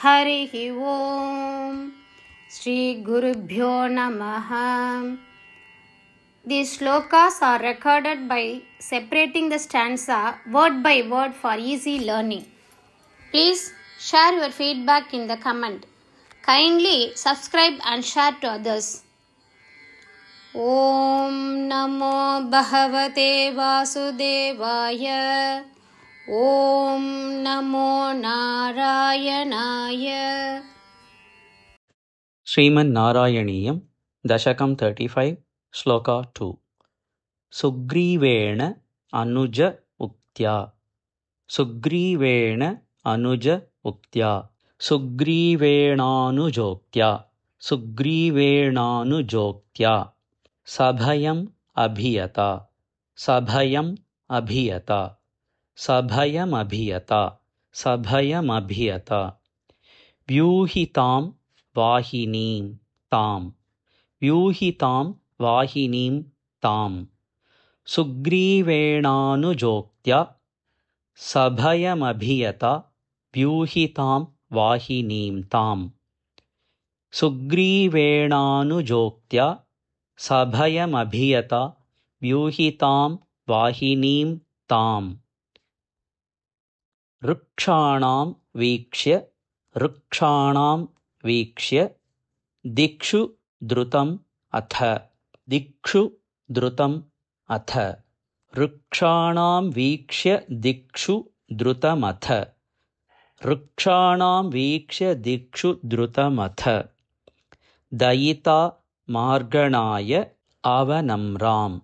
हरिः ओम श्री गुरुभ्यो नमः. These shlokas are recorded by separating the stanza word by word for easy learning. Please share your feedback in the comment. Kindly subscribe and share to others. Om Namo Bhagavate Vasudevaya. Om Namo Narayanaya. Shriman ನಾರಾಯಣೀಯಂ ದಶಕಂ 35 ಶ್ಲೋಕ 2. ಸುಗ್ರೀವೇಣ ಅನುಜ ಉಕ್ತ್ಯಾ. ಸುಗ್ರೀವೇಣ ಅನುಜ ಉಕ್ತ್ಯಾ. ಸುಗ್ರೀವೇಣಾನುಜೋಕ್ತ್ಯಾ. ಸುಗ್ರೀವೇಣಾನುಜೋಕ್ತ್ಯಾ. ಸಭಯಂ ಅಭಿಯತ. ಸಭಯಂ ಅಭಿಯತ. ಸಭಯಮಭಿಯತ. ಸಭಯಮಭಿಯತ. ವ್ಯೂಹಿತಾಂ ವಾಹಿನೀಂ ತಾಂ. ವ್ಯೂಹಿತಾಂ ವಾಹಿನೀಂ ತಾಂ. ಸುಗ್ರೀವೇಣಾನುಜೋಕ್ತ್ಯಾ. ಸಭಯಮಭಿಯತ. ವ್ಯೂಹಿತಾಂ ವಾಹಿನೀಂ ತಾಂ. ಸುಗ್ರೀವೇಣಾನುಜೋಕ್ತ್ಯಾ. ಸಭಯಮಭಿಯತ. ವ್ಯೂಹಿತಾಂ ವಾಹಿನೀಂ ತಾಂ. ವೃಕ್ಷಾಣಾಂ ವೀಕ್ಷ್ಯ. ವೃಕ್ಷಾಣಾಂ ವೀಕ್ಷ್ಯ ದಿಕ್ಷು ದ್ರುತಂ ಅಥ. ದಿಕ್ಷು ದ್ರುತಂ ಅಥ. ವೃಕ್ಷಾಣಾಂ ವೀಕ್ಷ್ಯ ದಿಕ್ಷು ದ್ರುತಮಥ. ವೃಕ್ಷಾಣಾಂ ವೀಕ್ಷ್ಯ ದಿಕ್ಷು ದ್ರುತಮಥ. ದಯಿತಾ ಮಾರ್ಗಣಾಯ ಅವನಮ್ರಾಂ.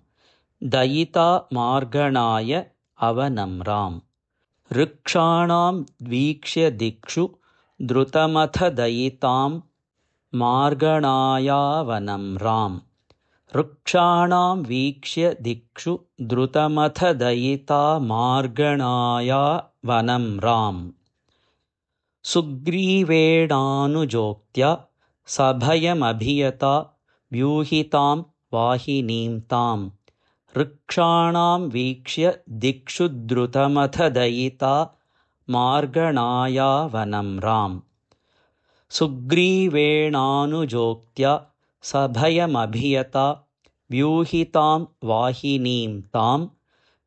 ದಯಿತಾ ಮಾರ್ಗಣಾಯ ಅವನಮ್ರಾಂ. ವೃಕ್ಷಾಣಾಂ ವೀಕ್ಷ್ಯ ದಿಕ್ಷು ದ್ರುತಮಥ ದಯಿತಾಂ ಮಾರ್ಗಣಾಯಾವನಮ್ರಾಂ. ವೃಕ್ಷಾಣಾಂ ವೀಕ್ಷ್ಯ ದಿಕ್ಷು ದ್ರುತಮಥ ದಯಿತಾ ಮಾರ್ಗಣಾಯಾವನಮ್ರಾಂ. ಸುಗ್ರೀವೇಣಾನುಜೋಕ್ತ್ಯಾ. ಸಭಯಮಭಿಯತ. ವ್ಯೂಹಿತಾಂ ವಾಹಿನೀಂ ತಾಂ. ವೃಕ್ಷಾಣಾಂ ವೀಕ್ಷ್ಯ ದಿಕ್ಷು ದ್ರುತಮಥ ದಯಿತಾ ಮಾರ್ಗಣಾಯಾವನಮ್ರಾಂ. ಸುಗ್ರೀವೇಣಾನುಜೋಕ್ತ್ಯಾ. ಸಭಯಮಭಿಯತ. ವ್ಯೂಹಿತಾಂ ವಾಹಿನೀಂ ತಾಂ.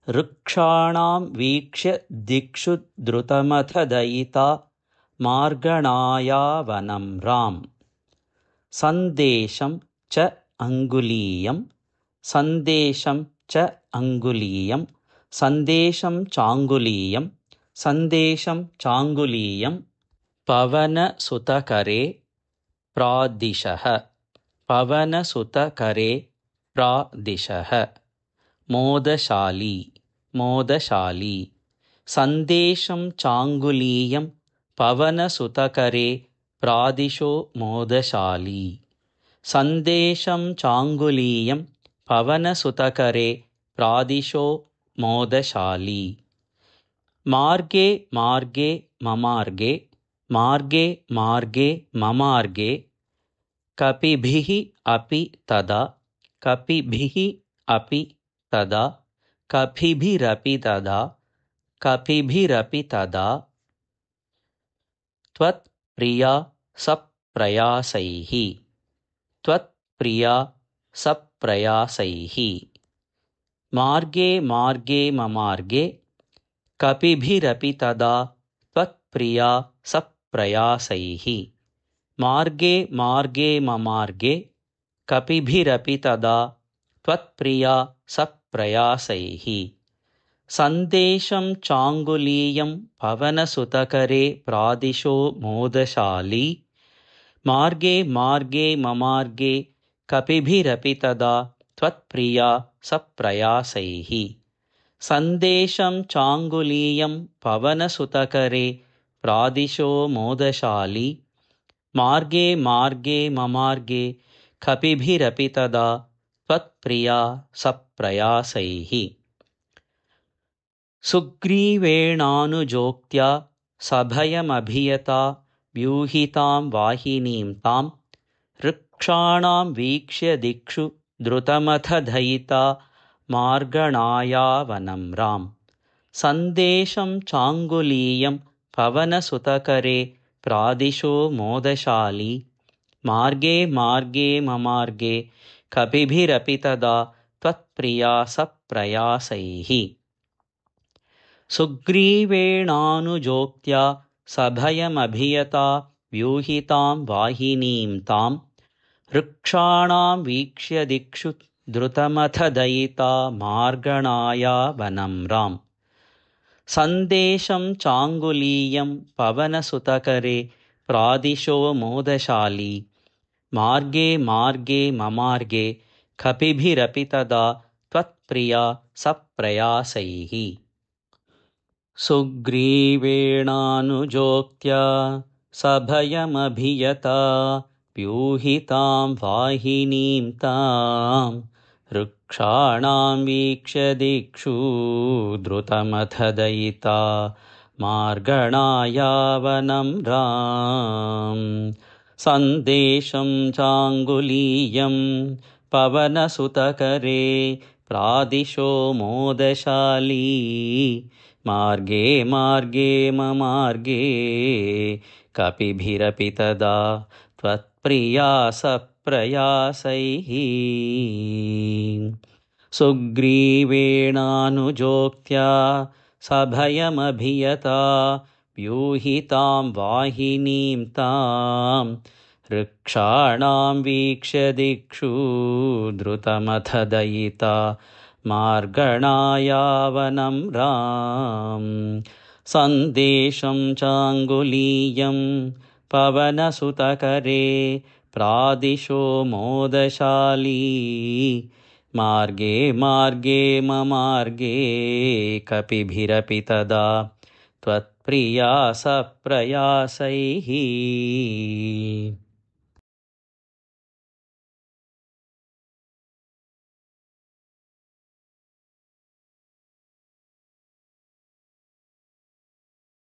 ವೃಕ್ಷಾಣಾಂ ವೀಕ್ಷ್ಯ ದಿಕ್ಷು ದ್ರುತಮಥ ದಯಿತಾ ಮಾರ್ಗಣಾಯಾವನಮ್ರಾಂ. ಸಂದೇಶಂ ಚ ಅಂಗುಲೀಯಂ. ಸಂದೇಶಂ ಚ ಅಂಗುಲೀಯಂ. ಸಂದೇಶಂ ಚಾಂಗುಲೀಯಂ. ಸಂದೇಶಂ ಚಾಂಗುಲೀಯಂ. ಪವನಸುತಕರೆ ಪ್ರಾದಿಶಃ. ಪವನಸುತಕರೆ ಪ್ರಾದಿಶಃ. ಮೋದಶಾಲಿ. ಮೋದಶಾಲಿ. ಸಂದೇಶಂ ಚಾಂಗುಲೀಯಂ. ಪವನಸುತಕರೆ ಪ್ರಾದಿಶೋ ಮೋದಶಾಲಿ. ಸಂದೇಶಂ ಚಾಂಗುಲೀಯಂ. ಪವನಸುತಕರೆ ಪ್ರಾದಿಶೋ ಮೋದಶಾಲಿ. ಮಾರ್ಗೆ ಮಾರ್ಗೆ ಮಮಾರ್ಗೆ. ಮಾರ್ಗೆ ಮಾರ್ಗೆ ಮಮಾರ್ಗೆ. ಕಪಿಭಿಃ ಅಪಿ ತದಾ. ಕಪಿಭಿಃ ಅಪಿ ತದಾ. ಕಪಿಭಿರಪಿ ತದಾ. ಕಪಿಭಿರಪಿ ತದಾ. ತ್ವತ್ಪ್ರಿಯಾ ಸಪ್ರಯಾಸೈಃ. ತ್ವತ್ಪ್ರಿಯಾ ಸಪ್ರಯಾಸೈಃ. ಮಾರ್ಗೆ ಮಾರ್ಗೆ ಮಮಾರ್ಗೆ. ಕಪಿಭಿರಪಿ ತದಾ. ತ್ವತ್ಪ್ರಿಯಾ ಸಪ್ರಯಾಸೈಃ. ಮಾರ್ಗೆ ಮಾರ್ಗೆ ಮಮಾರ್ಗೆ. ಕಪಿಭಿರಪಿ ತದಾ. ತ್ವತ್ಪ್ರಿಯಾ ಸಪ್ರಯಾಸೈಃ. ಸಂದೇಶಂ ಚಾಂಗುಲೀಯಂ. ಪವನಸುತಕರೆ ಪ್ರಾದಿಶೋ ಮೋದಶಾಲಿ. ಮಾರ್ಗೆ ಮಾರ್ಗೆ ಮಮಾರ್ಗೆ. ಕಪಿಭಿರಪಿ ತದಾ. ತ್ವತ್ಪ್ರಿಯಾ ಸಪ್ರಯಾಸೈಃ. ಸಂದೇಶಂ ಚಾಂಗುಲೀಯಂ. ಪವನಸುತಕರೆ ಪ್ರಾದಿಶೋ ಮೋದಶಾಲಿ. ಮಾರ್ಗೆ ಮಾರ್ಗೆ ಮಮಾರ್ಗೆ. ಕಪಿಭಿರಪಿ ತದಾ. ತ್ವತ್ಪ್ರಿಯಾ ಸಪ್ರಯಾಸೈಃ. ಸುಗ್ರೀವೇಣಾನುಜೋಕ್ತ್ಯಾ. ಸಭಯಮಭಿಯತ. ವ್ಯೂಹಿತಾಂ ವಾಹಿನೀಂ ತಾಂ. ವೃಕ್ಷಾಣಾಂ ವೀಕ್ಷ್ಯ ದಿಕ್ಷು ದ್ರುತಮಥ ದಯಿತಾ ಮಾರ್ಗಣಾಯಾವನಮ್ರಾಂ. ಸಂದೇಶಂ ಚಾಂಗುಲೀಯಂ. ಪವನಸುತಕರೆ प्रादिशो मोदशाली मार्गे मार्गे ममार्गे कपिभिरपि तदा त्वत्प्रिया सप्रयासैः सुग्रीवेणानुजोक्त्या सभयमभियता व्यूहितां वाहिनीं तां वृक्षाणां वीक्ष्य दिक्षु द्रुतमथ दयिता मार्गणाया वनं राम सन्देशं चाङ्गुलीयं पवनसुतकरे प्रादिशो मोदशाली मार्गे मार्गे ममार्गे कपिभिरपि तदा त्वत्प्रिया सप्रयासैः सुग्रीवेणानुजोक्त्या सभयमभियता व्यूहितां वाहिनीं तां वृक्षाणां वीक्ष्य दिक्षु द्रुतमथ दयिता मार्गणाया वनं राम सन्देशं चाङ्गुलीयं पवनसुतकरे प्रादिशो मोदशाली मार्गे मार्गे ममार्गे कपिभिरपि तदा त्वत्प्रिया सप्रयासैः सुग्रीवेणानुजोक्त्या सभयमभियता व्यूहितां वाहिनीं तां वृक्षाणां वीक्ष्य दिक्षु द्रुतमथ दयिता मार्गणाया वनं राम सन्देशं चाङ्गुलीयं पवनसुतकरे प्रादिशो मोदशाली मार्गे मार्गे ममार्गे कपिभिरपि तदा त्वत्प्रिया सप्रयासैः